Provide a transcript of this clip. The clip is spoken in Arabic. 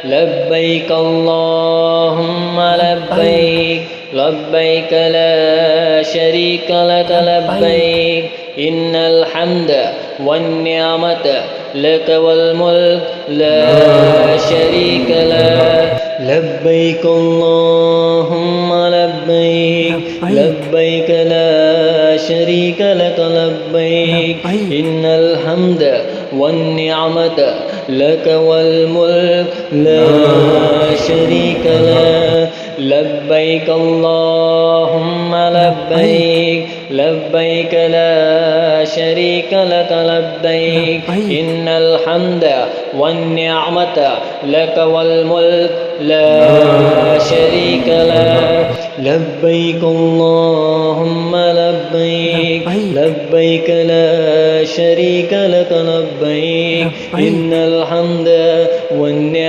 لبيك اللهم لبيك لبيك لا شريك لك لبيك إن الحمد والنعمة لك والملك لا شريك لك لبيك اللهم لبيك لبيك لا شريك لك لبيك إن الحمد والنعمة لك والملك لا شريك لك لبيك اللهم لبيك لبيك لا شريك لك لبيك إن الحمد والنعمة لك والملك لا شريك لك لبيك اللهم لبيك لبيك لا شريك لك لبيك إن الحمد والنعمة